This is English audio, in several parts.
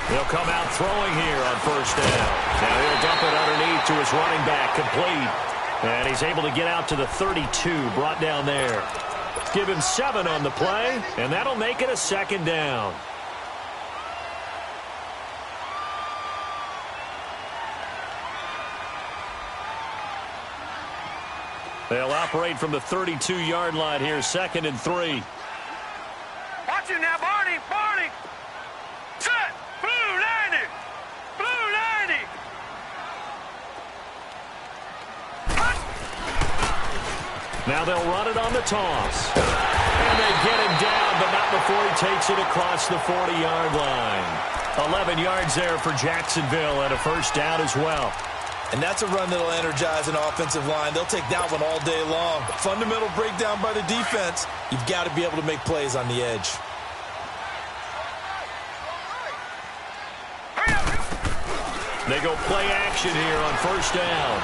He'll come out throwing here on first down. Now he'll dump it underneath to his running back, complete. And he's able to get out to the 32, brought down there. Give him 7 on the play, and that'll make it a second down. They'll operate from the 32-yard line here, 2nd and 3. Watch him now, Barney, Barney. Set, blue 90, blue 90. Now they'll run it on the toss. And they get him down, but not before he takes it across the 40-yard line. 11 yards there for Jacksonville and a first down as well. And that's a run that'll energize an offensive line. They'll take that one all day long. Fundamental breakdown by the defense. You've got to be able to make plays on the edge. They go play action here on first down.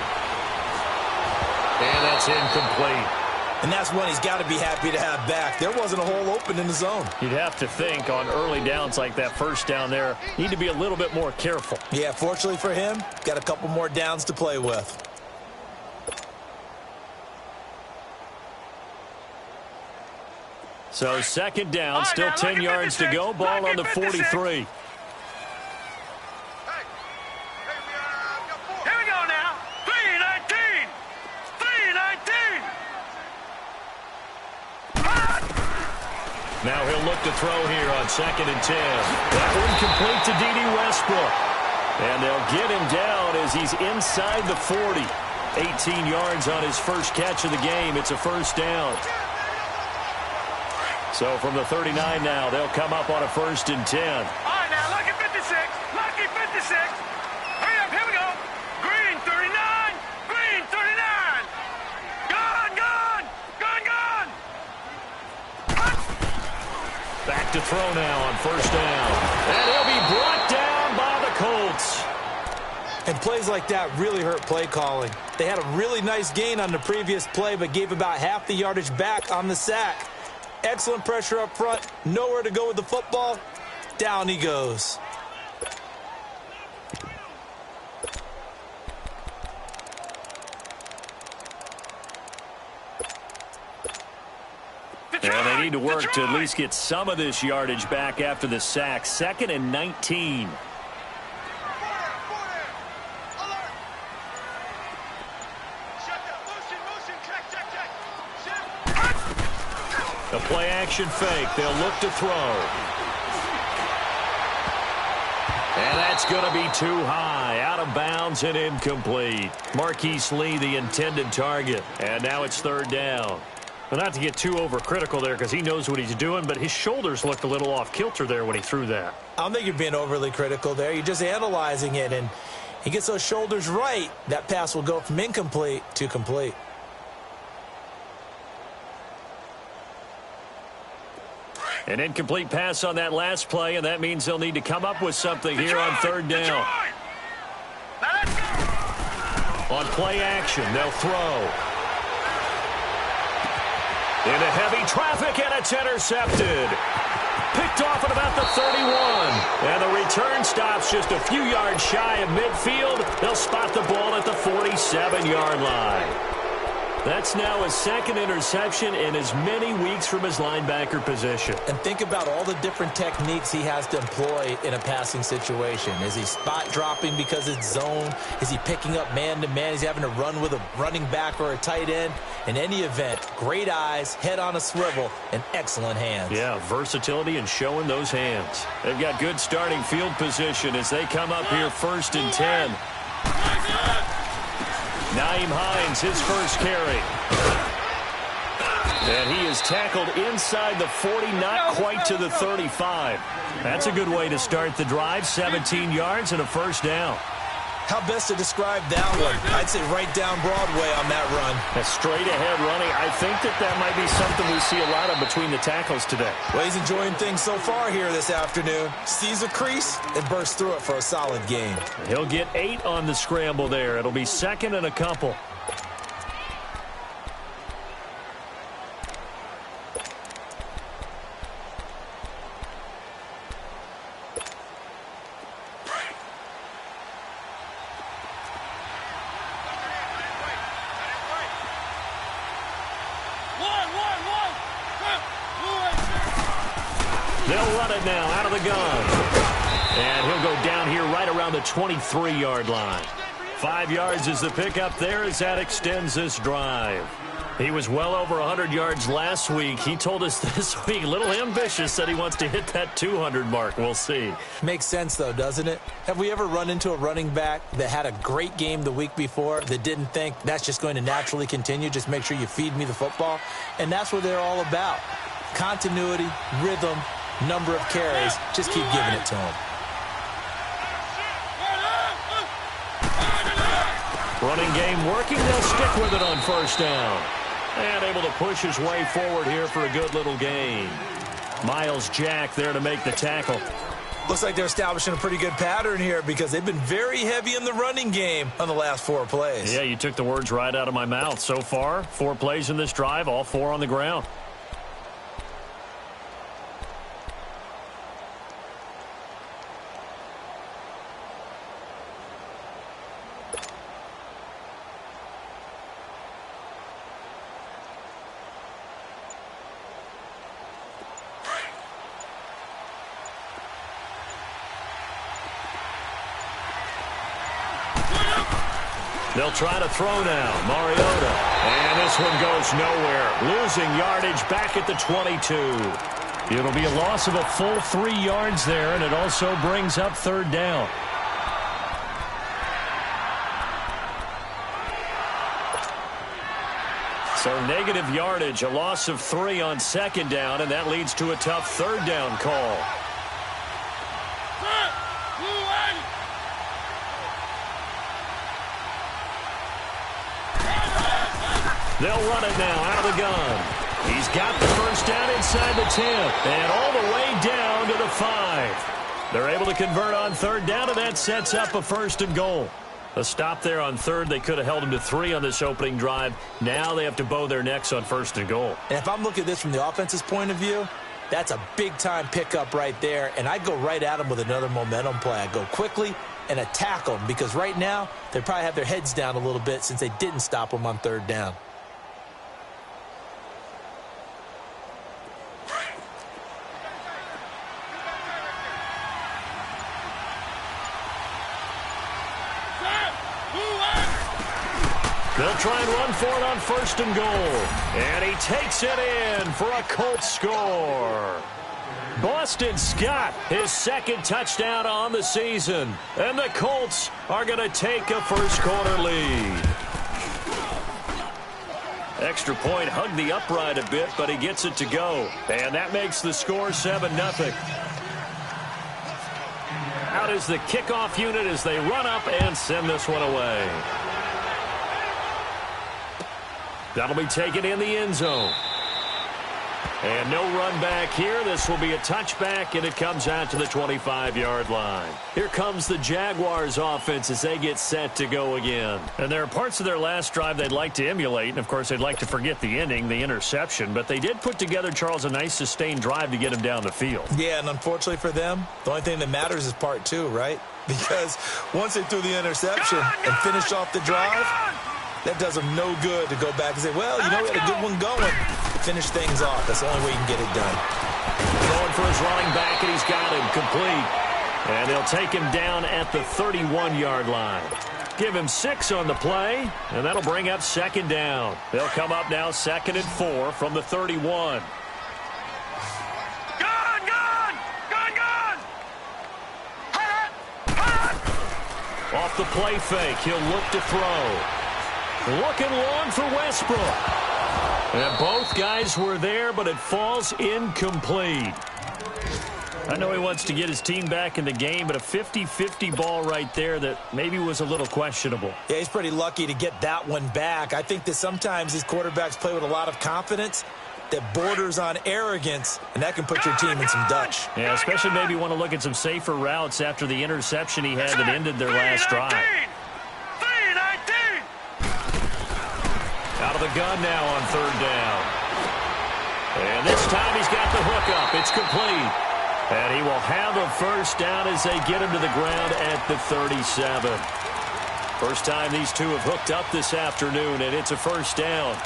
And that's incomplete. And that's one he's got to be happy to have back. There wasn't a hole open in the zone. You'd have to think on early downs like that first down there, need to be a little bit more careful. Yeah, fortunately for him, got a couple more downs to play with. So 2nd down, still 10 yards to go. Ball on the 43. Now he'll look to throw here on 2nd and 10. That one complete to D.D. Westbrook. And they'll get him down as he's inside the 40. 18 yards on his first catch of the game. It's a first down. So from the 39 now, they'll come up on a 1st and 10. All right, now, lucky 56. Lucky 56. Hurry up, here we go. Green 39. Green 39. Gone, gone. Gone, gone. Back to throw now on first down. And he'll be brought down by the Colts. And plays like that really hurt play calling. They had a really nice gain on the previous play, but gave about half the yardage back on the sack. Excellent pressure up front. Nowhere to go with the football. Down he goes. And they need to work to at least get some of this yardage back after the sack. 2nd and 19. A play action fake. They'll look to throw. And that's going to be too high. Out of bounds and incomplete. Marquise Lee, the intended target. And now it's 3rd down. Well, not to get too overcritical there because he knows what he's doing, but his shoulders looked a little off kilter there when he threw that. I don't think you're being overly critical there. You're just analyzing it, and he gets those shoulders right. That pass will go from incomplete to complete. An incomplete pass on that last play, and that means they'll need to come up with something here on 3rd down. On play action, they'll throw. Into heavy traffic, and it's intercepted. Picked off at about the 31. And the return stops just a few yards shy of midfield. They'll spot the ball at the 47-yard line. That's now his 2nd interception in as many weeks from his linebacker position. And think about all the different techniques he has to employ in a passing situation. Is he spot dropping because it's zone? Is he picking up man-to-man? Is he having to run with a running back or a tight end? In any event, great eyes, head on a swivel, and excellent hands. Yeah, versatility and showing those hands. They've got good starting field position as they come up here 1st and 10. Nyheim Hines, his first carry. And he is tackled inside the 40, not quite to the 35. That's a good way to start the drive. 17 yards and a first down. How best to describe that one? I'd say right down Broadway on that run. A straight-ahead running. I think that might be something we see a lot of between the tackles today. Well, he's enjoying things so far here this afternoon. Sees a crease and bursts through it for a solid gain. He'll get 8 on the scramble there. It'll be 2nd and a couple. They'll run it now out of the gun. And he'll go down here right around the 23-yard line. 5 yards is the pickup there as that extends this drive. He was well over 100 yards last week. He told us this week, a little ambitious, said he wants to hit that 200 mark. We'll see. Makes sense, though, doesn't it? Have we ever run into a running back that had a great game the week before that didn't think that's just going to naturally continue? Just make sure you feed me the football. And that's what they're all about. Continuity, rhythm, number of carries. Just keep giving it to him. Running game working. They'll stick with it on first down. And able to push his way forward here for a good little gain. Miles Jack there to make the tackle. Looks like they're establishing a pretty good pattern here because they've been very heavy in the running game on the last 4 plays. Yeah, you took the words right out of my mouth. So far, 4 plays in this drive, all 4 on the ground. They'll try to throw now. Mariota. And this one goes nowhere. Losing yardage back at the 22. It'll be a loss of a full 3 yards there, and it also brings up third down. So negative yardage, a loss of 3 on second down, and that leads to a tough third down call. They'll run it now out of the gun. He's got the first down inside the 10 and all the way down to the 5. They're able to convert on third down, and that sets up a first and goal. A stop there on third. They could have held him to 3 on this opening drive. Now they have to bow their necks on first and goal. And if I'm looking at this from the offense's point of view, that's a big-time pickup right there, and I'd go right at them with another momentum play. I'd go quickly and attack them because right now they probably have their heads down a little bit since they didn't stop them on third down. They'll try and run for it on first and goal. And he takes it in for a Colts score. Boston Scott, his second touchdown on the season. And the Colts are going to take a first-quarter lead. Extra point hugged the upright a bit, but he gets it to go. And that makes the score 7-0. Out is the kickoff unit as they run up and send this one away. That'll be taken in the end zone. And no run back here. This will be a touchback, and it comes out to the 25-yard line. Here comes the Jaguars offense as they get set to go again. And there are parts of their last drive they'd like to emulate. And, of course, they'd like to forget the ending, the interception. But they did put together, Charles, a nice sustained drive to get him down the field. Yeah, and unfortunately for them, the only thing that matters is part 2, right? Because once they threw the interception and finished off the drive, that does them no good to go back and say, well, you know, we had a good one going. Finish things off. That's the only way you can get it done. Going for his running back, and he's got him complete. And they'll take him down at the 31-yard line. Give him 6 on the play, and that'll bring up second down. They'll come up now 2nd and 4 from the 31. Off the play fake, he'll look to throw. Looking long for Westbrook. And both guys were there, but it falls incomplete. I know he wants to get his team back in the game, but a 50-50 ball right there that maybe was a little questionable. Yeah, he's pretty lucky to get that one back. I think that sometimes these quarterbacks play with a lot of confidence that borders on arrogance, and that can put your team in some Dutch. Yeah, especially maybe want to look at some safer routes after the interception he had that ended their last drive. Out of the gun now on third down. And this time he's got the hook up. It's complete. And he will have a first down as they get him to the ground at the 37. First time these two have hooked up this afternoon, and it's a first down.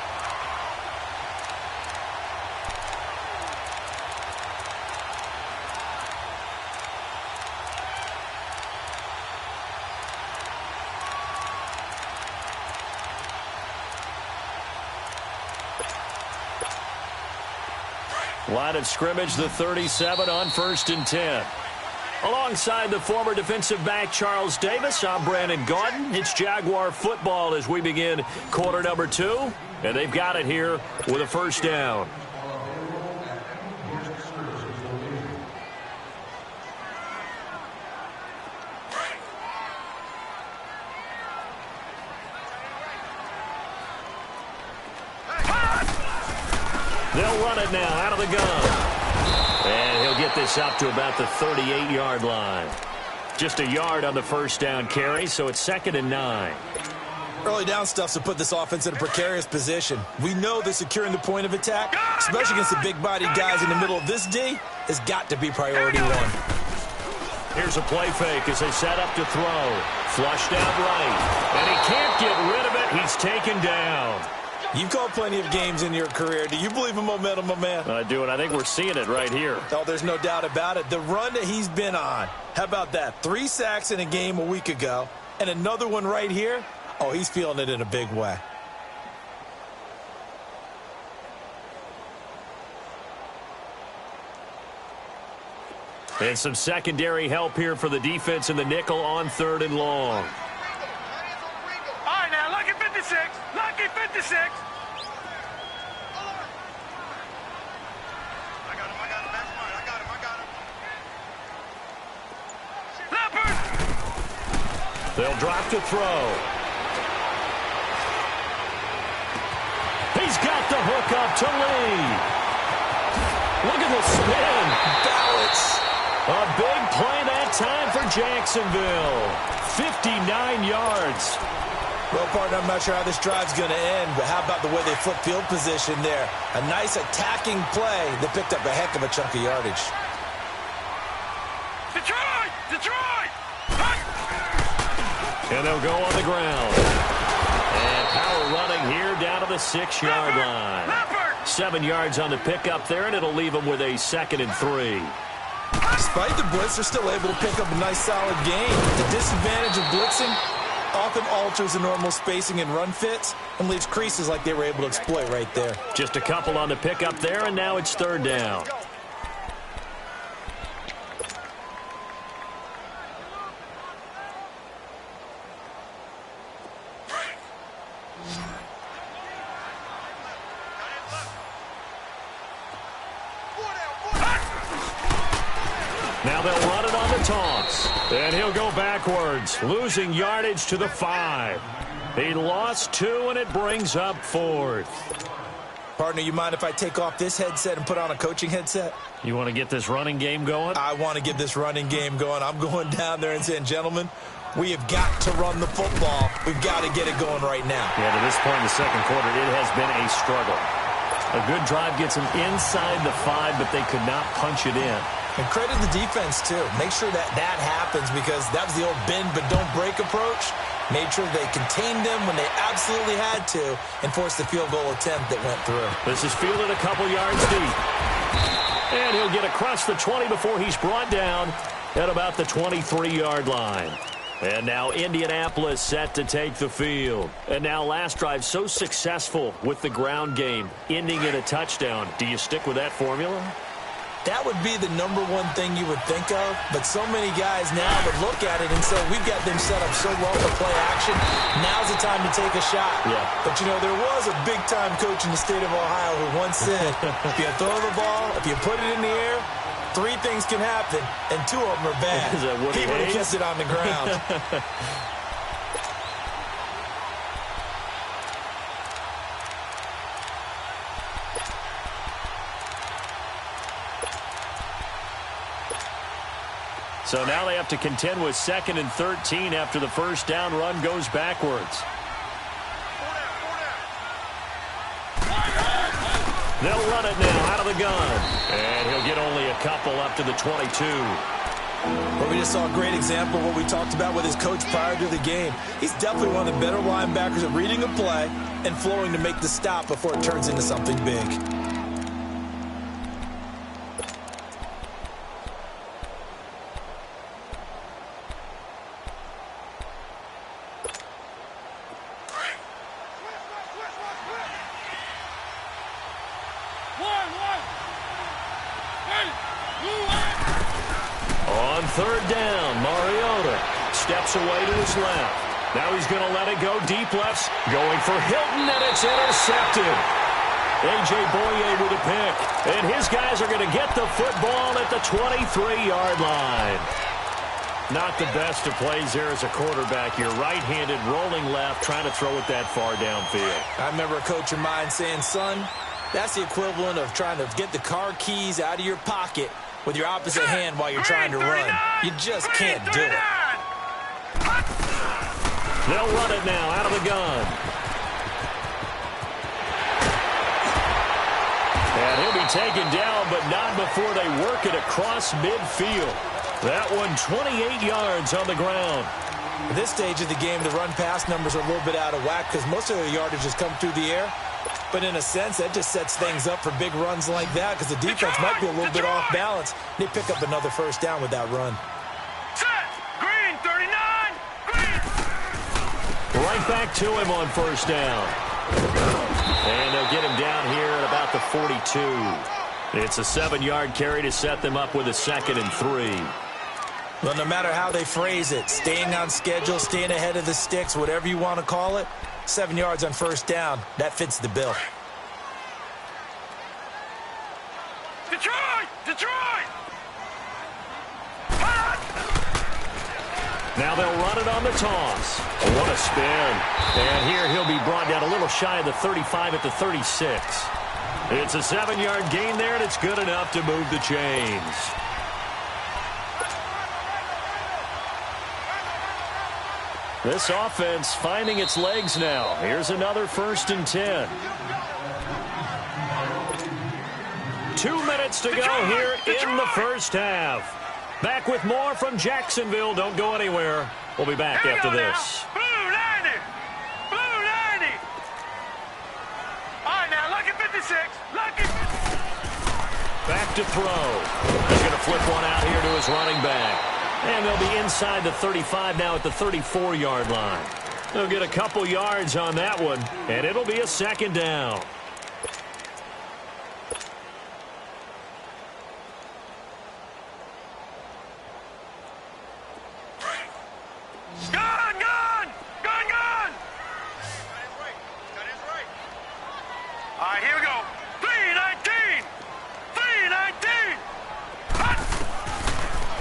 Line of scrimmage, the 37 on 1st and 10. Alongside the former defensive back Charles Davis, I'm Brandon Gaudin. It's Jaguar football as we begin quarter number 2. And they've got it here with a first down. They'll run it now out of the gun. And he'll get this up to about the 38-yard line. Just a yard on the first down carry, so it's 2nd and 9. Early down stuff's to put this offense in a precarious position. We know that securing the point of attack, especially against the big-bodied guys in the middle of this D, has got to be priority one. Here's a play fake as they set up to throw. Flushed out right. And he can't get rid of it. He's taken down. You've called plenty of games in your career. Do you believe in momentum, my man? I do, and I think we're seeing it right here. Oh, there's no doubt about it. The run that he's been on. How about that? 3 sacks in a game a week ago, and another one right here. Oh, he's feeling it in a big way. And some secondary help here for the defense in the nickel on 3rd and long. All right, now, lucky 56. Lucky 56. I got him. That's mine. I got him. Leopard. They'll drop to throw. He's got the hook up to Lee. Look at the spin. Balance. A big play that time for Jacksonville. 59 yards. Well, partner, I'm not sure how this drive's going to end, but how about the way they flip field position there? A nice attacking play that picked up a heck of a chunk of yardage. Detroit! Detroit! And they'll go on the ground. And power running here down to the 6-yard line. 7 yards on the pickup there, and it'll leave them with a 2nd and 3. Despite the blitz, they're still able to pick up a nice solid gain. The disadvantage of blitzing often alters the normal spacing and run fits and leaves creases like they were able to exploit right there. Just a couple on the pickup there, and now it's 3rd down. Now they'll run it on the toss. And he'll go backwards, losing yardage to the 5. He lost 2, and it brings up 4th. Partner, you mind if I take off this headset and put on a coaching headset? You want to get this running game going? I want to get this running game going. I'm going down there and saying, gentlemen, we have got to run the football. We've got to get it going right now. Yeah, to this point in the second quarter, it has been a struggle. A good drive gets them inside the 5, but they could not punch it in. And credit the defense, too. Make sure that that happens because that was the old bend but don't break approach. Made sure they contained them when they absolutely had to and forced the field goal attempt that went through. This is fielded a couple yards deep. And he'll get across the 20 before he's brought down at about the 23-yard line. And now Indianapolis set to take the field. And now last drive so successful with the ground game, ending in a touchdown. Do you stick with that formula? That would be the number one thing you would think of, but so many guys now would look at it and say, we've got them set up so well for play action. Now's the time to take a shot. Yeah. But, you know, there was a big-time coach in the state of Ohio who once said, if you throw the ball, if you put it in the air, 3 things can happen, and 2 of them are bad. He would have kept it on the ground. So now they have to contend with 2nd and 13 after the first down run goes backwards. They'll run it now out of the gun. And he'll get only a couple up to the 22. Well, we just saw a great example of what we talked about with his coach prior to the game. He's definitely one of the better linebackers at reading a play and flowing to make the stop before it turns into something big. On third down, Mariota steps away to his left. Now he's going to let it go deep left. Going for Hilton, and it's intercepted. A.J. Boye with a pick. And his guys are going to get the football at the 23-yard line. Not the best of plays there as a quarterback. You're right-handed, rolling left, trying to throw it that far downfield. I remember a coach of mine saying, son, that's the equivalent of trying to get the car keys out of your pocket with your opposite hand while you're trying to run. You just can't do it. They'll run it now out of the gun. And he'll be taken down, but not before they work it across midfield. That one 28 yards on the ground. At this stage of the game, the run-pass numbers are a little bit out of whack because most of the yardage has come through the air. But in a sense, that just sets things up for big runs like that because the defense might be a little bit off balance. They pick up another first down with that run. Set. Green, 39. Green. Right back to him on first down. And they'll get him down here at about the 42. It's a 7-yard carry to set them up with a 2nd and 3. Well, no matter how they phrase it, staying on schedule, staying ahead of the sticks, whatever you want to call it, 7 yards on first down, that fits the bill. Detroit! Detroit! Now they'll run it on the toss. What a spin. And here he'll be brought down a little shy of the 35 at the 36. It's a 7-yard gain there, and it's good enough to move the chains. This offense finding its legs now. Here's another 1st and 10. 2 minutes to go here in the first half. Back with more from Jacksonville. Don't go anywhere. We'll be back after this. Blue 90. Blue 90. All right, now, lucky 56. Lucky. Back to throw. He's going to flip one out here to his running back. And they'll be inside the 35 now at the 34-yard line. They'll get a couple yards on that one, and it'll be a 2nd down. Gun, gun! Gun, gun! All right, here we go. 319. 319.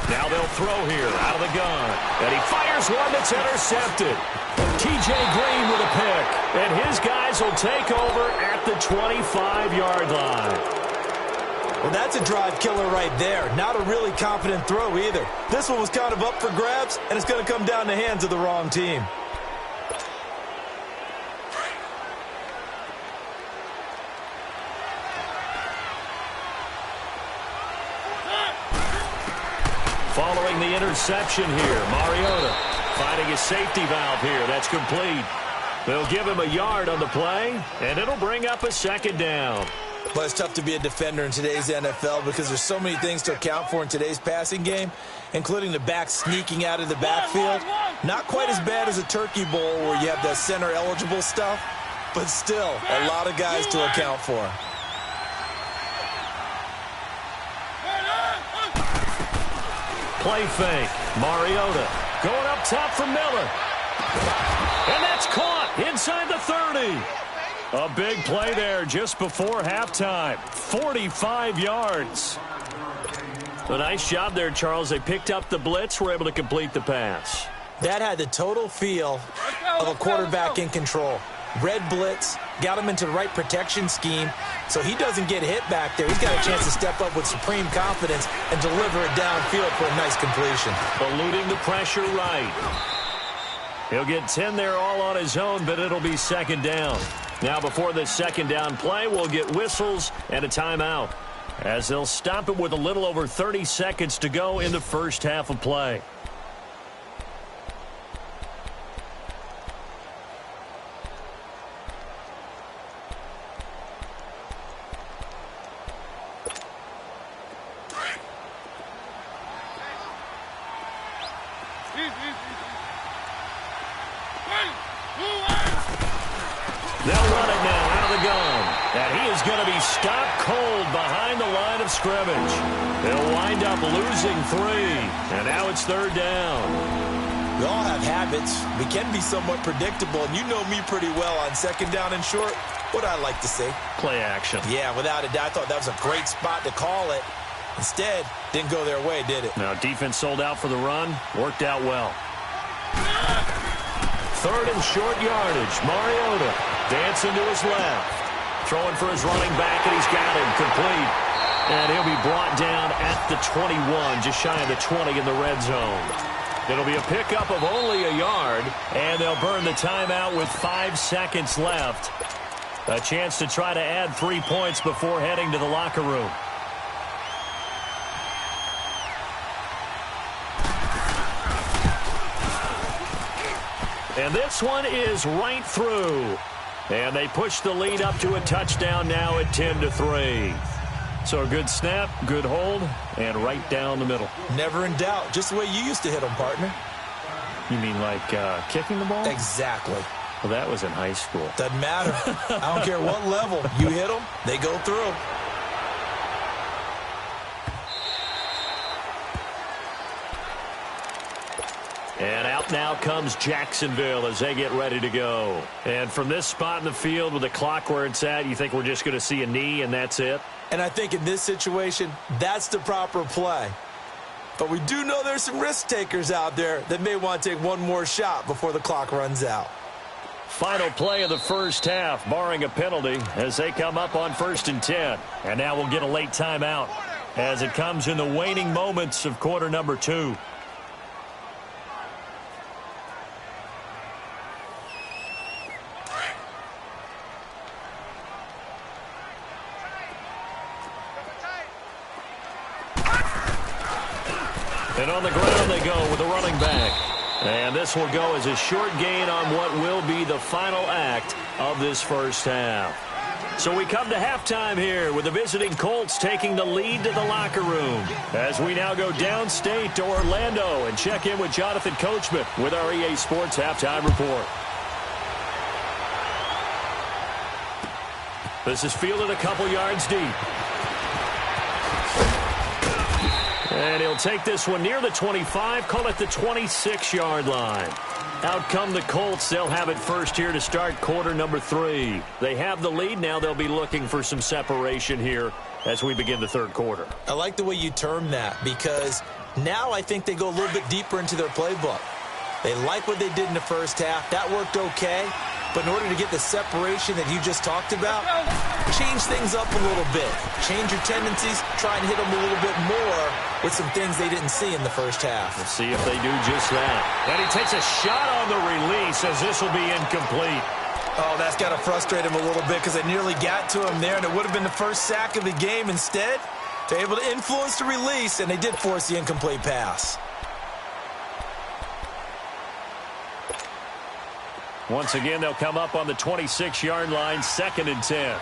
Now they'll throw here out of the gun. And he fires one that's intercepted. T.J. Green with a pick. And his guys will take over at the 25-yard line. Well, that's a drive killer right there. Not a really confident throw either. This one was kind of up for grabs, and it's going to come down the hands of the wrong team. Following the interception here, Mariota finding his safety valve here. That's complete. They'll give him a yard on the play, and it'll bring up a 2nd down. Well, it's tough to be a defender in today's NFL because there's so many things to account for in today's passing game, including the back sneaking out of the backfield. Not quite as bad as a turkey bowl where you have the center-eligible stuff, but still a lot of guys to account for. Play fake. Mariota going up top for Miller. And that's caught inside the 30. A big play there just before halftime. 45 yards. A nice job there, Charles. They picked up the blitz, were able to complete the pass. That had the total feel of a quarterback in control. Red blitz, got him into the right protection scheme, so he doesn't get hit back there. He's got a chance to step up with supreme confidence and deliver it downfield for a nice completion. Eluding the pressure right. He'll get 10 there all on his own, but it'll be 2nd down. Now before this 2nd down play, we'll get whistles and a timeout, as they'll stop it with a little over 30 seconds to go in the first half of play. They'll run it now out of the gun. And he is going to be stopped cold behind the line of of scrimmage. They'll wind up losing 3, and now it's 3rd down. We all have habits. We can be somewhat predictable, and you know me pretty well on 2nd down and short. What I like to say? Play action. Yeah, without a doubt, I thought that was a great spot to call it. Instead, didn't go their way, did it? Now, defense sold out for the run. Worked out well. 3rd and short yardage. Mariota dancing to his left. Throwing for his running back, and he's got him complete. And he'll be brought down at the 21, just shy of the 20 in the red zone. It'll be a pickup of only a yard, and they'll burn the timeout with 5 seconds left. A chance to try to add 3 points before heading to the locker room. And this one is right through. And they push the lead up to a touchdown now at 10-3. So a good snap, good hold, and right down the middle. Never in doubt. Just the way you used to hit them, partner. You mean like kicking the ball? Exactly. Well, that was in high school. Doesn't matter. I don't care what level. You hit them, they go through. And out now comes Jacksonville as they get ready to go. And from this spot in the field with the clock where it's at, you think we're just going to see a knee and that's it? And I think in this situation, that's the proper play. But we do know there's some risk takers out there that may want to take one more shot before the clock runs out. Final play of the first half, barring a penalty, as they come up on 1st and 10. And now we'll get a late timeout as it comes in the waning moments of quarter number 2. And on the ground they go with the running back. And this will go as a short gain on what will be the final act of this first half. So we come to halftime here with the visiting Colts taking the lead to the locker room. As we now go downstate to Orlando and check in with Jonathan Coachman with our EA Sports Halftime Report. This is fielded a couple yards deep. And he'll take this one near the 25, call it the 26-yard line. Out come the Colts. They'll have it first here to start quarter number 3. They have the lead. Now they'll be looking for some separation here as we begin the 3rd quarter. I like the way you term that because now I think they go a little bit deeper into their playbook. They like what they did in the first half. That worked okay. But in order to get the separation that you just talked about, change things up a little bit. Change your tendencies. Try and hit them a little bit more with some things they didn't see in the first half. We'll see if they do just that. And he takes a shot on the release as this will be incomplete. Oh, that's got to frustrate him a little bit because they nearly got to him there, and it would have been the first sack of the game. Instead, they're able to influence the release, and they did force the incomplete pass. Once again, they'll come up on the 26-yard line, 2nd and 10.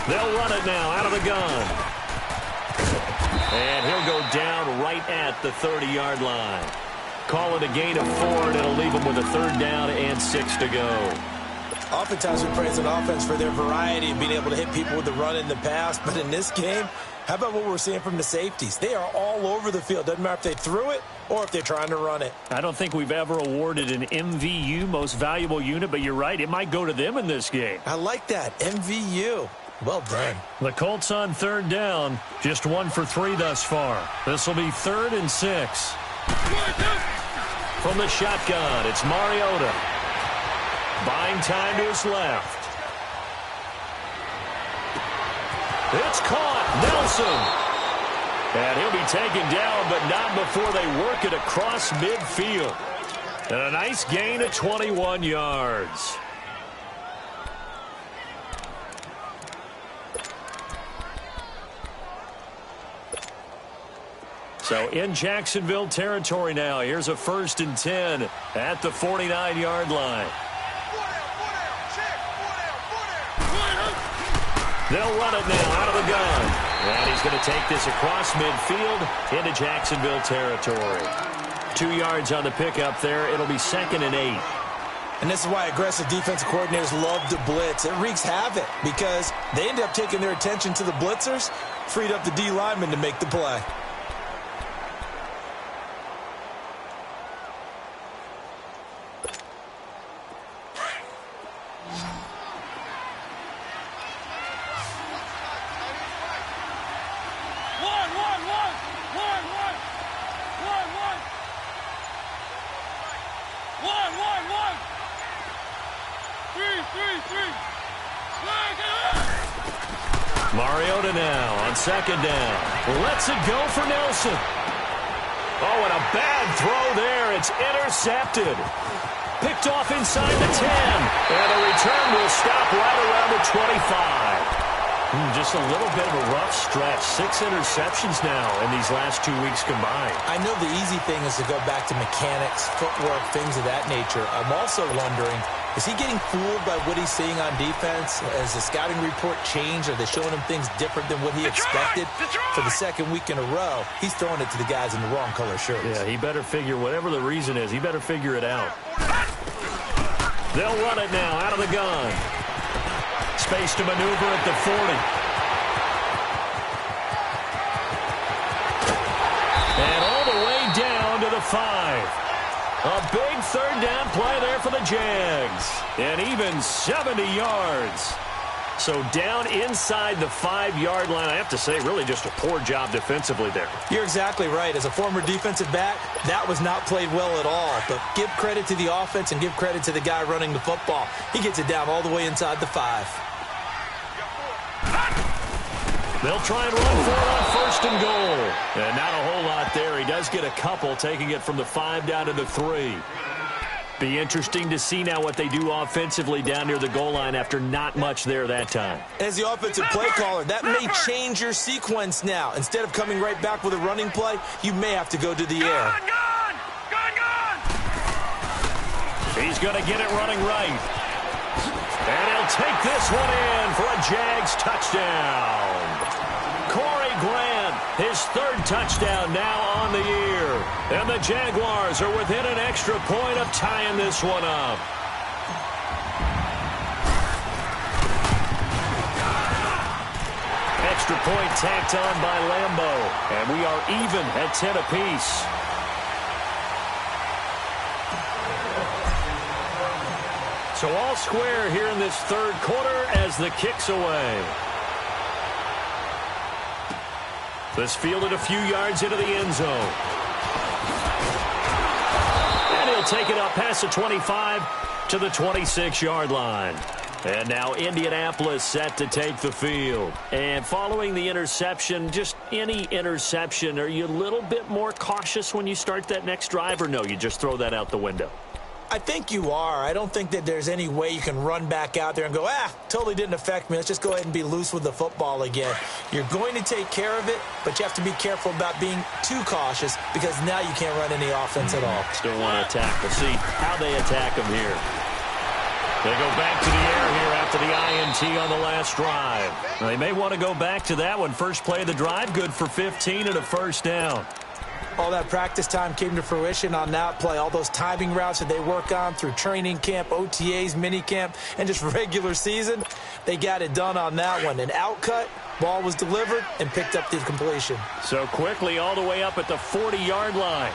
They'll run it now out of the gun. And he'll go down right at the 30-yard line. Call it a gain of 4, and it'll leave him with a 3rd down and 6 to go. Oftentimes we praise an offense for their variety of being able to hit people with the run in the pass. But in this game, how about what we're seeing from the safeties? They are all over the field. Doesn't matter if they threw it or if they're trying to run it. I don't think we've ever awarded an MVU, most valuable unit, but you're right. It might go to them in this game. I like that. MVU. Well done. The Colts on 3rd down. Just 1 for 3 thus far. This will be 3rd and 6. From the shotgun, it's Mariota. Buying time to his left. It's caught. Nelson. And he'll be taken down, but not before they work it across midfield. And a nice gain of 21 yards. So in Jacksonville territory now. Here's a 1st and 10 at the 49-yard line. They'll run it now out of the gun. And he's going to take this across midfield into Jacksonville territory. 2 yards on the pickup there. It'll be 2nd and 8. And this is why aggressive defensive coordinators love to blitz. It wreaks havoc because they end up taking their attention to the blitzers, freed up the D lineman to make the play. Mariota now on second down. Lets it go for Nelson. Oh, and a bad throw there. It's intercepted. Picked off inside the 10. And the return will stop right around the 25. Just a little bit of a rough stretch. 6 interceptions now in these last 2 weeks combined. I know the easy thing is to go back to mechanics, footwork, things of that nature. I'm also wondering, is he getting fooled by what he's seeing on defense? Has the scouting report changed? Are they showing him things different than what he expected? For the second week in a row, he's throwing it to the guys in the wrong color shirts. Yeah, he better figure, whatever the reason is, he better figure it out. They'll run it now out of the gun. Space to maneuver at the 40. And all the way down to the 5. A big third down play there for the Jags. And even 70 yards. So down inside the 5-yard line. I have to say, really just a poor job defensively there. You're exactly right. As a former defensive back, that was not played well at all. But give credit to the offense and give credit to the guy running the football. He gets it down all the way inside the 5. They'll try and run for it on first and goal. And not a whole lot there. He does get a couple, taking it from the 5 down to the 3. Be interesting to see now what they do offensively down near the goal line after not much there that time. As the offensive play caller, that may change your sequence now. Instead of coming right back with a running play, you may have to go to the air. Gone! He's going to get it running right. And he'll take this one in for a Jags touchdown. Corey Grant, his 3rd touchdown now on the year. And the Jaguars are within an extra point of tying this one up. Extra point tacked on by Lambo. And we are even at 10 apiece. So all square here in this 3rd quarter as the kick's away. This fielded a few yards into the end zone. And he'll take it up past the 25 to the 26-yard line. And now Indianapolis set to take the field. And following the interception, just any interception, are you a little bit more cautious when you start that next drive, or no, you just throw that out the window? I think you are. I don't think that there's any way you can run back out there and go, totally didn't affect me. Let's just go ahead and be loose with the football again. You're going to take care of it, but you have to be careful about being too cautious because now you can't run any offense at all. Still want to attack. We'll see how they attack them here. They go back to the air here after the INT on the last drive. Now, they may want to go back to that one. First play of the drive, good for 15 and a first down. All that practice time came to fruition on that play. All those timing routes that they work on through training camp, OTAs, minicamp, and just regular season, they got it done on that one. An outcut, ball was delivered, and picked up the completion. So quickly all the way up at the 40-yard line.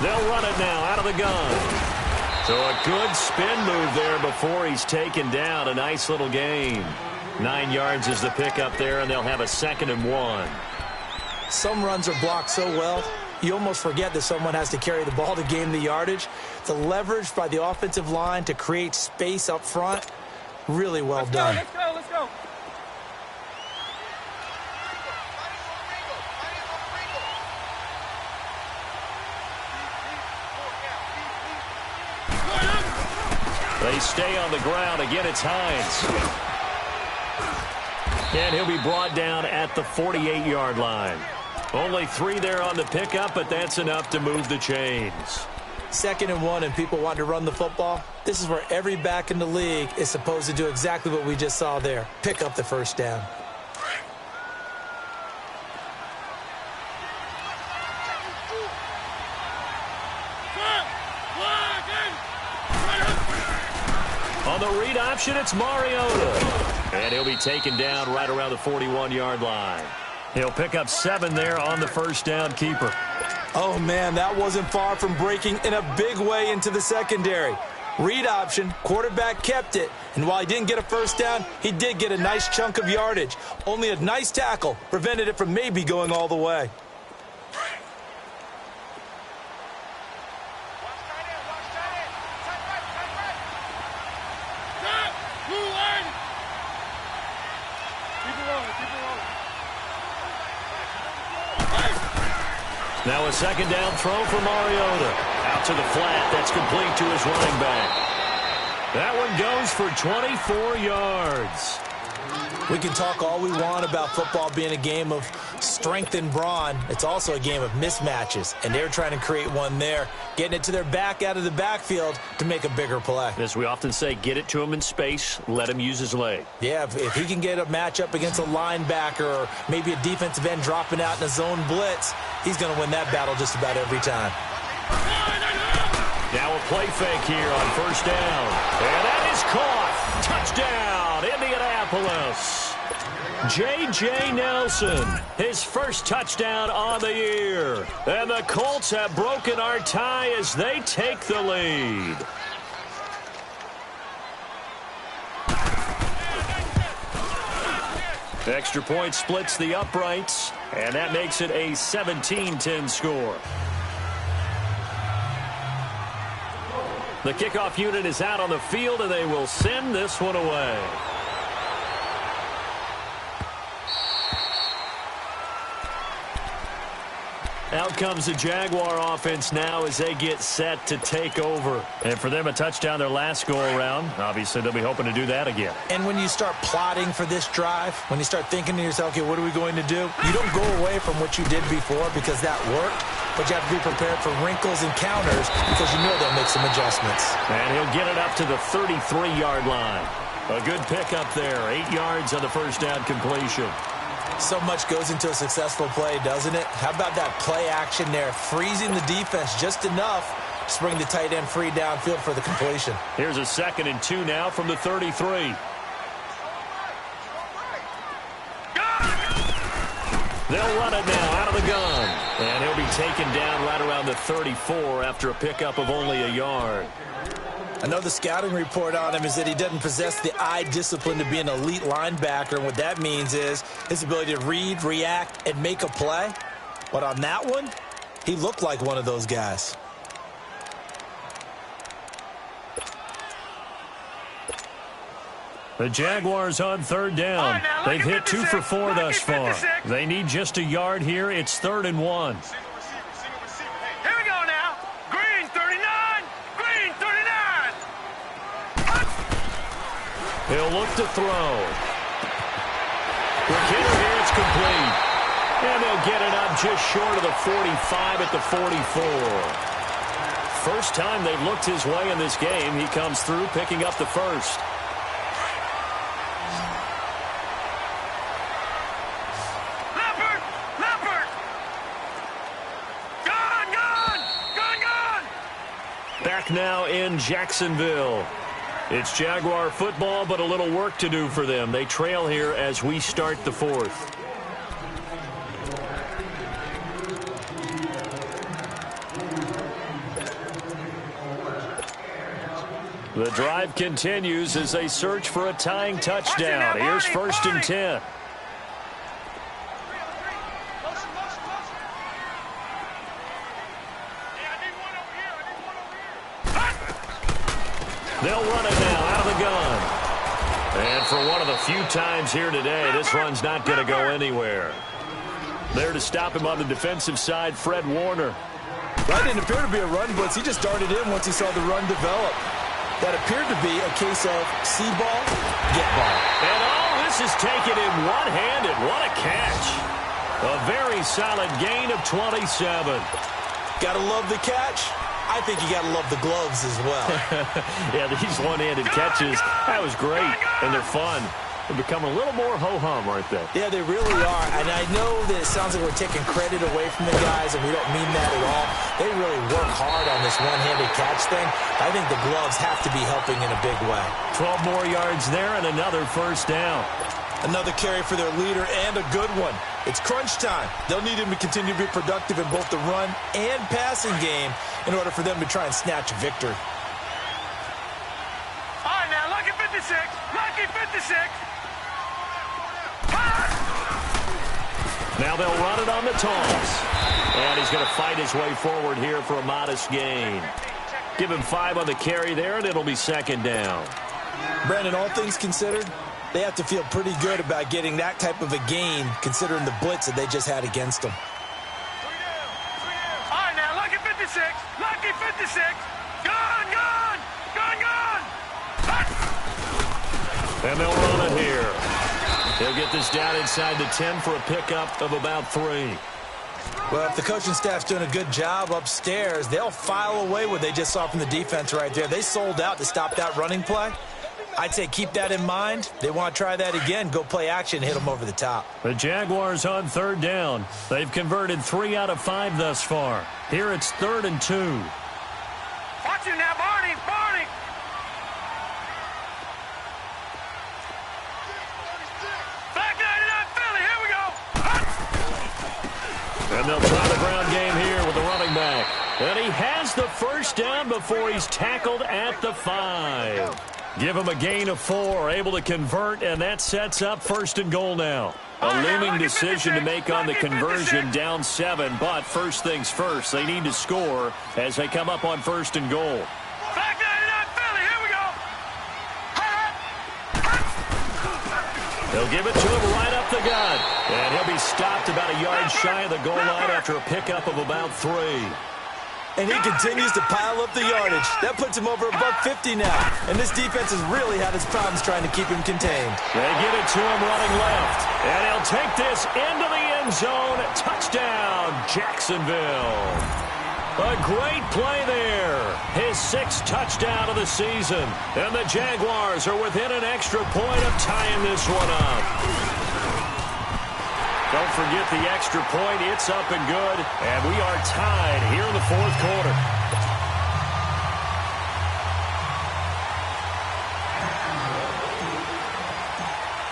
They'll run it now out of the gun. So a good spin move there before he's taken down. A nice little gain. 9 yards is the pickup there, and they'll have a 2nd and 1. Some runs are blocked so well, you almost forget that someone has to carry the ball to gain the yardage. The leverage by the offensive line to create space up front, really well done. Let's go. They stay on the ground. Again, it's Hines. And he'll be brought down at the 48-yard line. Only 3 there on the pickup, but that's enough to move the chains. 2nd and 1, and people want to run the football. This is where every back in the league is supposed to do exactly what we just saw there. Pick up the first down. On the read option, it's Mariota. And he'll be taken down right around the 41-yard line. He'll pick up 7 there on the first down keeper. Oh, man, that wasn't far from breaking in a big way into the secondary. Read option, quarterback kept it, and while he didn't get a first down, he did get a nice chunk of yardage. Only a nice tackle prevented it from maybe going all the way. Now a second down throw for Mariota. Out to the flat. That's complete to his running back. That one goes for 24 yards. We can talk all we want about football being a game of strength and brawn. It's also a game of mismatches, and they're trying to create one there, getting it to their back out of the backfield to make a bigger play. As we often say, get it to him in space, let him use his leg. Yeah, if he can get a matchup against a linebacker or maybe a defensive end dropping out in a zone blitz, he's going to win that battle just about every time. Now a play fake here on first down. And that is caught. Touchdown, Indianapolis. J.J. Nelson, his first touchdown on the year. And the Colts have broken our tie as they take the lead. Extra point splits the uprights, and that makes it a 17-10 score. The kickoff unit is out on the field, and they will send this one away. Out comes the Jaguar offense now as they get set to take over. And for them, a touchdown their last go-around. Obviously, they'll be hoping to do that again. And when you start plotting for this drive, when you start thinking to yourself, okay, what are we going to do? You don't go away from what you did before because that worked, but you have to be prepared for wrinkles and counters because you know they'll make some adjustments. And he'll get it up to the 33-yard line. A good pickup there. 8 yards on the first down completion. So much goes into a successful play, doesn't it? How about that play action there, freezing the defense just enough to bring the tight end free downfield for the completion. Here's a 2nd and 2 now from the 33. They'll run it now out of the gun. And he'll be taken down right around the 34 after a pickup of only a yard. I know the scouting report on him is that he doesn't possess the eye discipline to be an elite linebacker. And what that means is his ability to read, react, and make a play. But on that one, he looked like one of those guys. The Jaguars on 3rd down. They've hit 2 for 4 thus far. They need just a yard here. It's 3rd and 1. Here we go now. Green 39. Green 39. He'll look to throw. Quick hitter here. It's complete. And they'll get it up just short of the 45 at the 44. First time they've looked his way in this game. He comes through picking up the first. Back now in Jacksonville. It's Jaguar football, but a little work to do for them. They trail here as we start the 4th. The drive continues as they search for a tying touchdown. Here's 1st and 10. They'll run it now out of the gun. And for one of the few times here today, this run's not going to go anywhere. There to stop him on the defensive side, Fred Warner. That didn't appear to be a run blitz. He just darted in once he saw the run develop. That appeared to be a case of see ball, get ball. And all this is taken in one-handed. What a catch. A very solid gain of 27. Gotta love the catch. I think you got to love the gloves as well. Yeah, these one-handed catches, that was great, and they're fun. have become a little more ho-hum, aren't they? Yeah, they really are. And I know that it sounds like we're taking credit away from the guys, and we don't mean that at all. They really work hard on this one-handed catch thing. I think the gloves have to be helping in a big way. 12 more yards there and another first down. Another carry for their leader and a good one. It's crunch time. They'll need him to continue to be productive in both the run and passing game in order for them to try and snatch a victory. All right, now, lucky 56. Lucky 56. Now they'll run it on the toss. And he's going to fight his way forward here for a modest gain. Give him 5 on the carry there, and it'll be second down. Brandon, all things considered, they have to feel pretty good about getting that type of a gain considering the blitz that they just had against them. All right, now, lucky 56. Lucky 56. Gone, gone. Gone, gone. And they'll run it here. They'll get this down inside the 10 for a pickup of about 3. Well, if the coaching staff's doing a good job upstairs, they'll file away what they just saw from the defense right there. They sold out to stop that running play. I'd say keep that in mind. They want to try that again, go play action, hit them over the top. The Jaguars on third down. They've converted 3 out of 5 thus far. Here it's 3rd and 2. Watch him now, Barney. Barney. Back 99 Philly. Here we go. And they'll try the ground game here with the running back. And he has the first down before he's tackled at the 5. Give him a gain of 4, able to convert, and that sets up 1st and goal now. A looming decision to make on the conversion, down 7, but first things first, they need to score as they come up on 1st and goal. Back 99 Philly. Here we go. They'll give it to him right up the gut, and he'll be stopped about a yard shy of the goal line after a pickup of about 3. And he continues to pile up the yardage. That puts him over $150 now. And this defense has really had its problems trying to keep him contained. They get it to him running left. And he'll take this into the end zone. Touchdown, Jacksonville. A great play there. His 6th touchdown of the season. And the Jaguars are within an extra point of tying this one up. Don't forget the extra point. It's up and good. And we are tied here in the 4th quarter.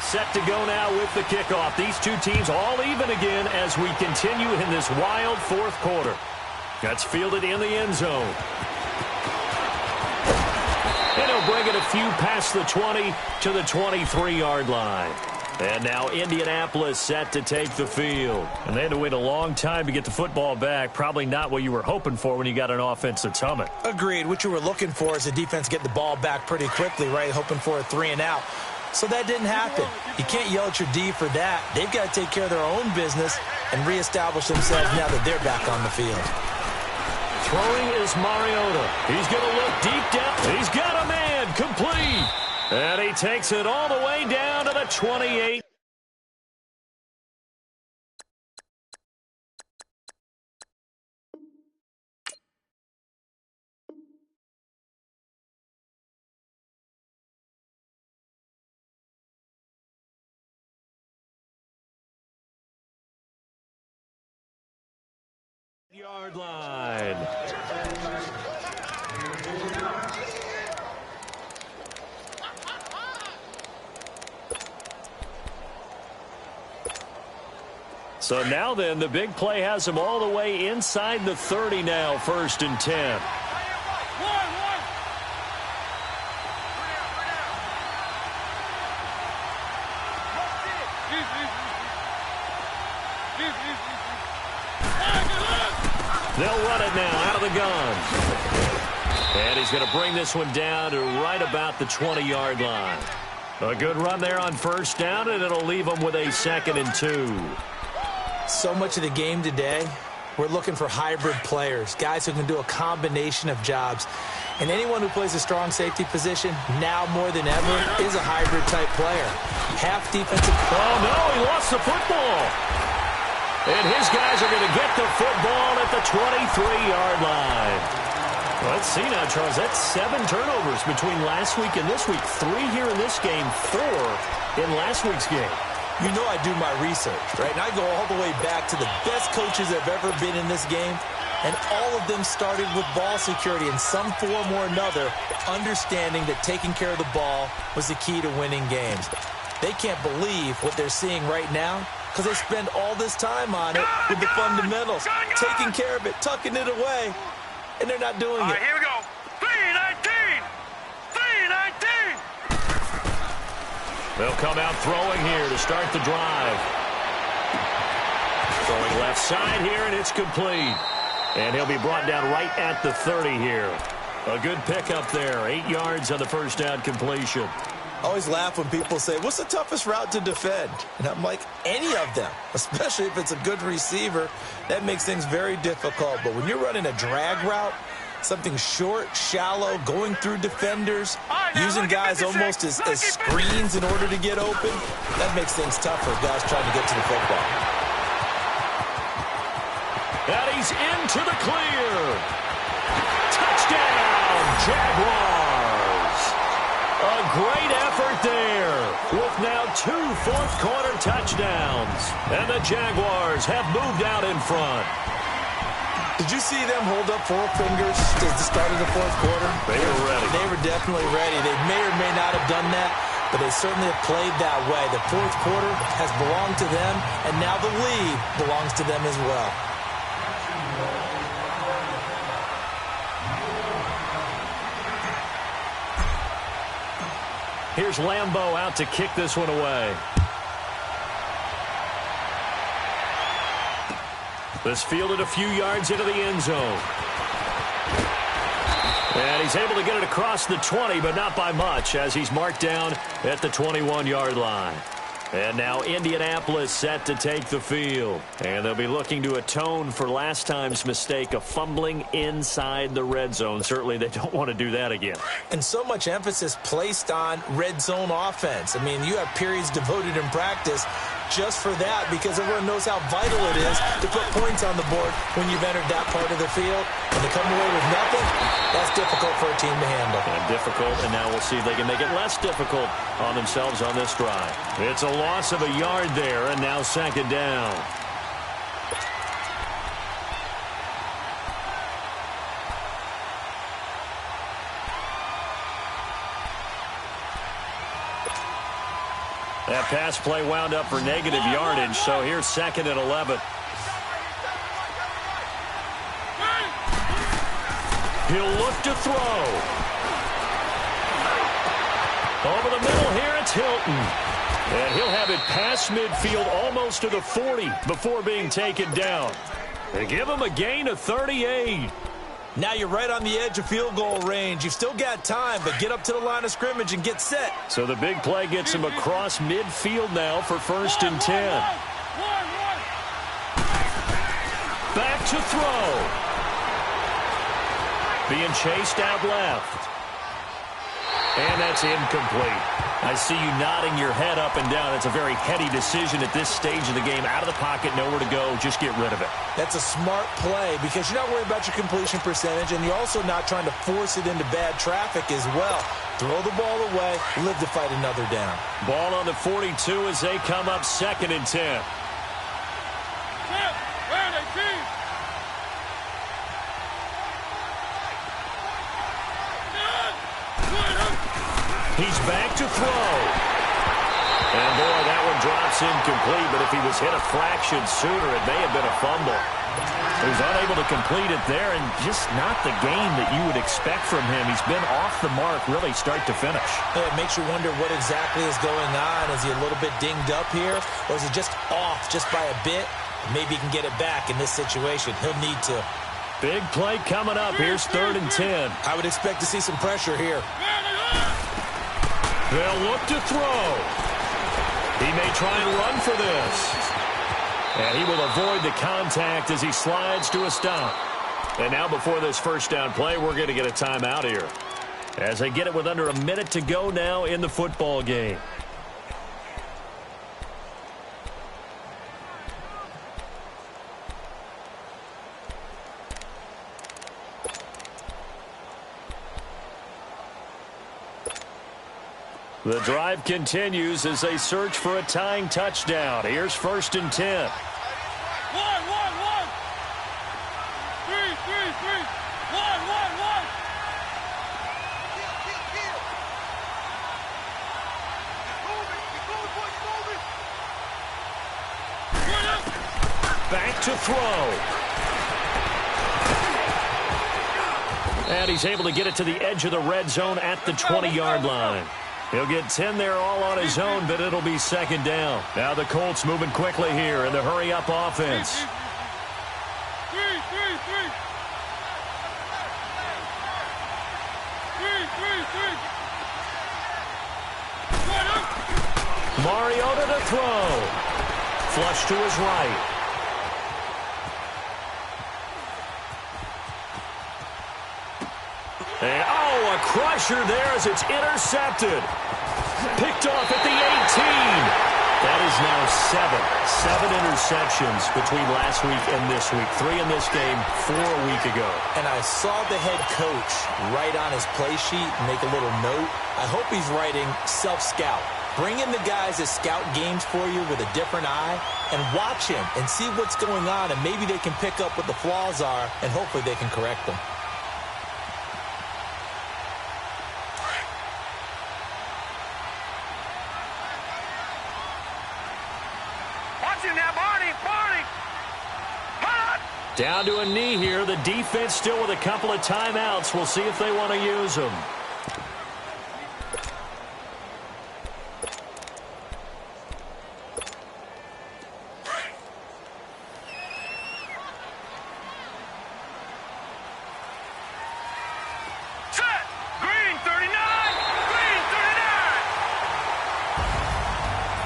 Set to go now with the kickoff. These two teams all even again as we continue in this wild 4th quarter. That's fielded in the end zone. And he'll bring it a few past the 20 to the 23-yard line. And now Indianapolis set to take the field. And they had to wait a long time to get the football back. Probably not what you were hoping for when you got an offense that's humming. Agreed. What you were looking for is the defense get the ball back pretty quickly, right? Hoping for a 3 and out. So that didn't happen. You can't yell at your D for that. They've got to take care of their own business and reestablish themselves now that they're back on the field. Throwing is Mariota. He's going to look deep down. He's got a man complete. And he takes it all the way down to the 28. Yard line. So now then, the big play has him all the way inside the 30 now, 1st and 10. They'll run it now out of the gun. And he's going to bring this one down to right about the 20-yard line. A good run there on 1st down, and it'll leave them with a 2nd and 2. So much of the game today, we're looking for hybrid players, guys who can do a combination of jobs. And anyone who plays a strong safety position, now more than ever, is a hybrid-type player. Half defensive. Oh, no, he lost the football. And his guys are going to get the football at the 23-yard line. Let's see now, Charles. That's 7 turnovers between last week and this week. 3 here in this game, 4 in last week's game. You know I do my research, right? And I go all the way back to the best coaches that have ever been in this game. And all of them started with ball security in some form or another, understanding that taking care of the ball was the key to winning games. They can't believe what they're seeing right now because they spend all this time on it with the fundamentals, taking care of it, tucking it away, and they're not doing it. Here we go. 3-19. 3-19. They'll come out throwing here to start the drive. Throwing left side here, and it's complete. And he'll be brought down right at the 30 here. A good pickup there. 8 yards on the first down completion. I always laugh when people say, what's the toughest route to defend? And I'm like, any of them, especially if it's a good receiver. That makes things very difficult. But when you're running a drag route, something short, shallow, going through defenders, using guys almost as screens in order to get open, that makes things tough for guys trying to get to the football. And he's into the clear. Touchdown, Jaguars. A great effort there with now 2 fourth-quarter touchdowns. And the Jaguars have moved out in front. Did you see them hold up 4 fingers at the start of the fourth quarter? They were ready. They were definitely ready. They may or may not have done that, but they certainly have played that way. The fourth quarter has belonged to them, and now the lead belongs to them as well. Here's Lambeau out to kick this one away. This fielded a few yards into the end zone. And he's able to get it across the 20, but not by much, as he's marked down at the 21-yard line. And now Indianapolis set to take the field. And they'll be looking to atone for last time's mistake of fumbling inside the red zone. Certainly they don't want to do that again. And so much emphasis placed on red zone offense. I mean, you have periods devoted in practice just for that because everyone knows how vital it is to put points on the board when you've entered that part of the field. And to come away with nothing, that's difficult for a team to handle. And difficult, and now we'll see if they can make it less difficult on themselves on this drive. It's a loss of a yard there, and now second down. That pass play wound up for negative yardage, so here's second and 11. He'll look to throw. Over the middle here, it's Hilton. And he'll have it past midfield almost to the 40 before being taken down. They give him a gain of 38. Now you're right on the edge of field goal range. You've still got time, but get up to the line of scrimmage and get set. So the big play gets him across midfield now for 1st and 10. Back to throw. Being chased out left. And that's incomplete. I see you nodding your head up and down. It's a very heady decision at this stage of the game. Out of the pocket, nowhere to go. Just get rid of it. That's a smart play because you're not worried about your completion percentage, and you're also not trying to force it into bad traffic as well. Throw the ball away, live to fight another down. Ball on the 42 as they come up 2nd and 10. He's back to throw. And, boy, that one drops incomplete, but if he was hit a fraction sooner, it may have been a fumble. He was unable to complete it there, and just not the game that you would expect from him. He's been off the mark, really, start to finish. It makes you wonder what exactly is going on. Is he a little bit dinged up here, or is he just off just by a bit? Maybe he can get it back in this situation. He'll need to. Big play coming up. Here's 3rd and 10. I would expect to see some pressure here. They'll look to throw. He may try and run for this. And he will avoid the contact as he slides to a stop. And now before this first down play, we're going to get a timeout here. As they get it with under a minute to go now in the football game. The drive continues as they search for a tying touchdown. Here's 1st and 10. 1, 1, 1. 3, 3, 3. 1, 1, 1. Back to throw. And he's able to get it to the edge of the red zone at the 20-yard line. He'll get 10 there all on his own, but it'll be 2nd down. Now the Colts moving quickly here in the hurry-up offense. 3, 3, 3. 3, 3, 3. Mariota to throw. Flush to his right. And, a crusher there as it's intercepted. Picked off at the 18. That is now 7 interceptions between last week and this week. 3 in this game, 4 a week ago. And I saw the head coach write on his play sheet, make a little note. I hope he's writing self-scout. Bring in the guys that scout games for you with a different eye and watch him and see what's going on, and maybe they can pick up what the flaws are, and hopefully they can correct them. Down to a knee here. The defense still with a couple of timeouts. We'll see if they want to use them. Set! Green 39! Green 39!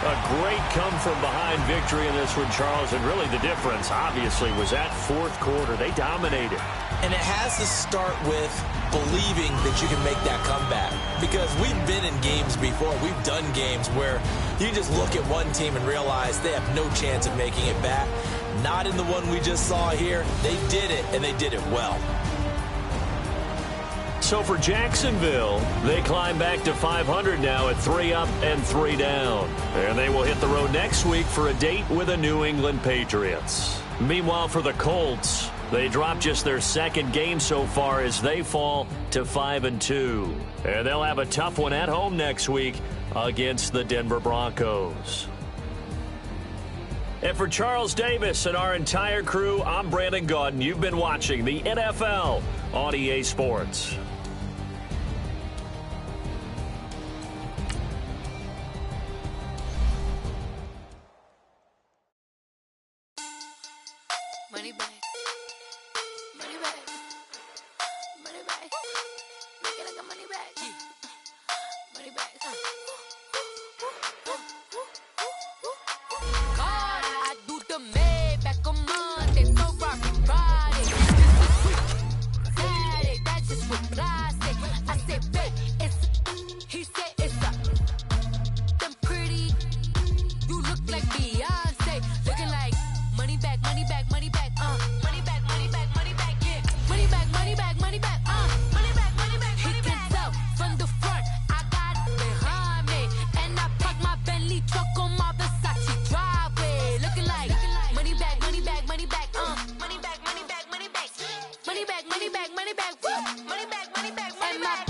A great come-from-behind victory in this one, Charles. And really the difference, obviously, was that 4th quarter. They dominated. And it has to start with believing that you can make that comeback. Because we've been in games before. We've done games where you just look at one team and realize they have no chance of making it back. Not in the one we just saw here. They did it, and they did it well. So for Jacksonville, they climb back to 500 now at 3 up and 3 down. And they will hit the road next week for a date with the New England Patriots. Meanwhile, for the Colts, they drop just their 2nd game so far as they fall to 5-2. And they'll have a tough one at home next week against the Denver Broncos. And for Charles Davis and our entire crew, I'm Brandon Gaudin. You've been watching the NFL on EA Sports. Money back. Money back. Money back. Make it like a money back. Money back. God, I do the Maybach on Monday, Ferrari Friday. Saturday, that's just what I say. I say, babe, it's he said it's a them pretty. You look like Beyonce, looking like money back, money back, money back, money back, money back, money back, yeah. Money back, money back, money back, money back, money back. He can tell from the front, I got it behind me, and I park my Bentley truck on my Versace driveway, looking like money back, money back, money back, money back, money back, money back, money back, money back, money back, money back, money back, money back.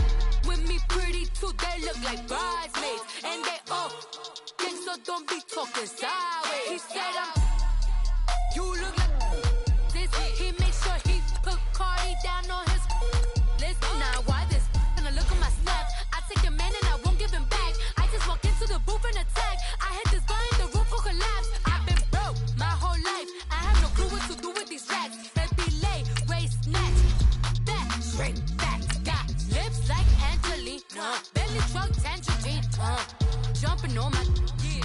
With me pretty too, they look like bridesmaids, and they all think so. Don't be talking sideways. He said you look like this. He makes sure he put Cardi down on his list. Now why this? Gonna look at my snap. I take your man and I won't give him back. I just walk into the booth and attack. I hit this guy in the roof will collapse. I've been broke my whole life. I have no clue what to do with these racks. Baby lay, waist snatch, back straight back. Got lips like Angelina, belly truck tangerine. Jumping on my,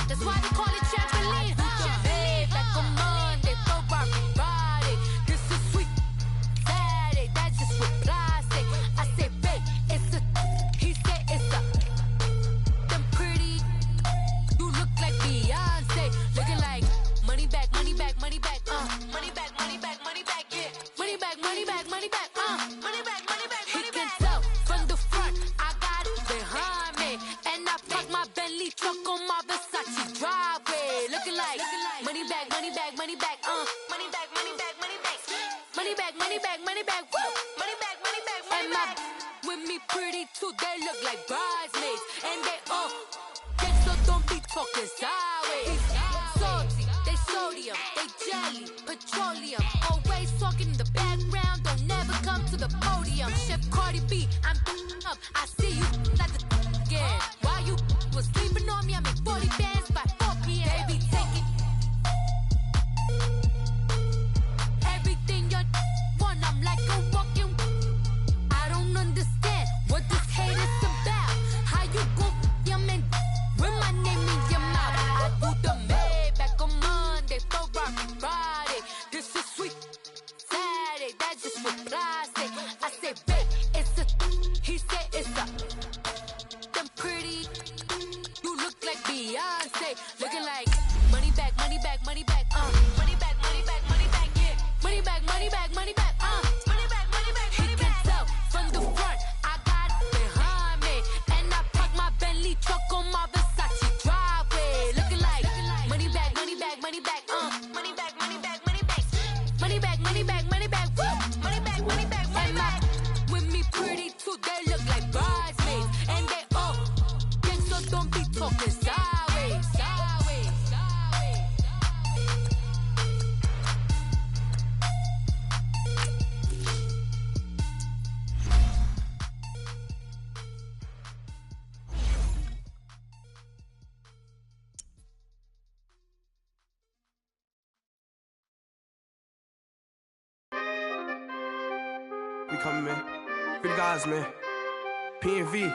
that's why they call it trampoline. Back on Monday, Ferrari Friday. This is sweet Saturday, that's just what I say. I say, babe, it's a, he said it's a, them pretty. You look like Beyonce, looking like money back, money back, money back, money back, money back, money back, yeah. Money back, money back, money back, money back, money back, money back. He can tell from the front, I got it behind me, and I park my truck on my Versace driveway. Looking like money bag, money bag, money bag, money bag, money bag, money bag, money bag, money bag, money bag, woo, money bag, money bag, money bag. With me pretty too, they look like bridesmaids, and they so don't be talking sideways. Salty, they sodium, they jelly, petroleum. Always talking in the background, don't never come to the podium. Chef Cardi B, I'm up, I see you like the again. While you was sleeping on me, I make 40 bands by 4 p.m. Baby, take it. Everything you want, I'm like a walking. I don't understand what this hate is about. How you go, your man, with my name in your mouth. I do the Maybach on Monday, Ferrari Friday. This is sweet Saturday, that's just what plastic. I say, babe, it's a, he said it's a. Them pretty, you look like Beyonce, looking like money bag, money bag, money bag, money bag, money bag, money bag, yeah, money bag, money bag, money bag, money bag, money bag. He can tell from the front, I got it behind me, and I park my Bentley truck on my Versace driveway, looking like money bag, money bag, money bag, money bag, money bag, money bag, money bag, money bag, money bag, woo, money bag, money bag, money bag. With me pretty too, they look like bridesmaids, and they so don't be talking sideways, sideways, sideways. We coming, man. Free the guys, man. P&V.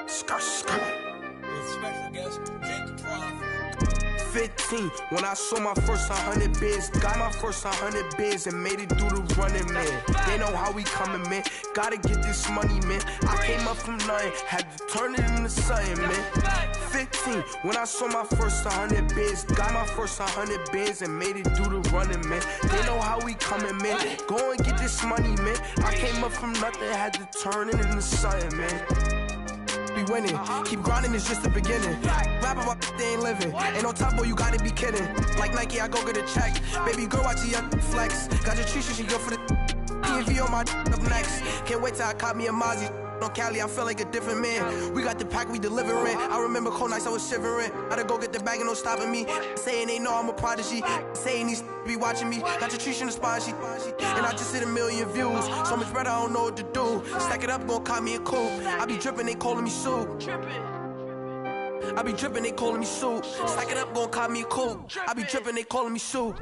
Special guest, Jake 15, when I saw my first 100 bids, got my first 100 bids and made it through the running, man. They know how we coming, man. Gotta get this money, man. I came up from nothing, had to turn it into something, man. 15, when I saw my first 100 bids, got my first 100 bids and made it through the running, man. They know how we coming, man. Go and get this money, man. I came up from nothing, had to turn it into something, man. Be winning, keep grinding, it's just the beginning. Rap about they ain't living. Ain't no top boy, you gotta be kidding. Like Nike, I go get a check. Baby girl, watch your flex. Got your Trisha, she go for the P&V on my up next. Can't wait till I caught me a Mozzie. On Cali, I feel like a different man. We got the pack, we delivering. I remember cold nights, I was shivering. Gotta go get the bag and no stopping me. Saying they know I'm a prodigy. Saying these be watching me. Got your Trisha in the spot, she. And I just hit 1 million views. So much better, I don't know what to do. Stack it up, gon' call me a coupe. I be dripping, they calling me Sue. I be dripping, they calling me Sue. Stack it up, gon' call me a coupe. I be dripping, they calling me Sue.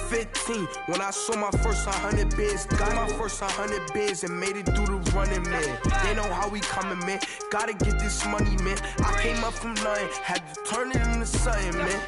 15, when I saw my first 100 bids, got my first 100 bids and made it through the running, man. They know how we coming, man. Gotta get this money, man. I came up from nothing, had to turn it into something, man.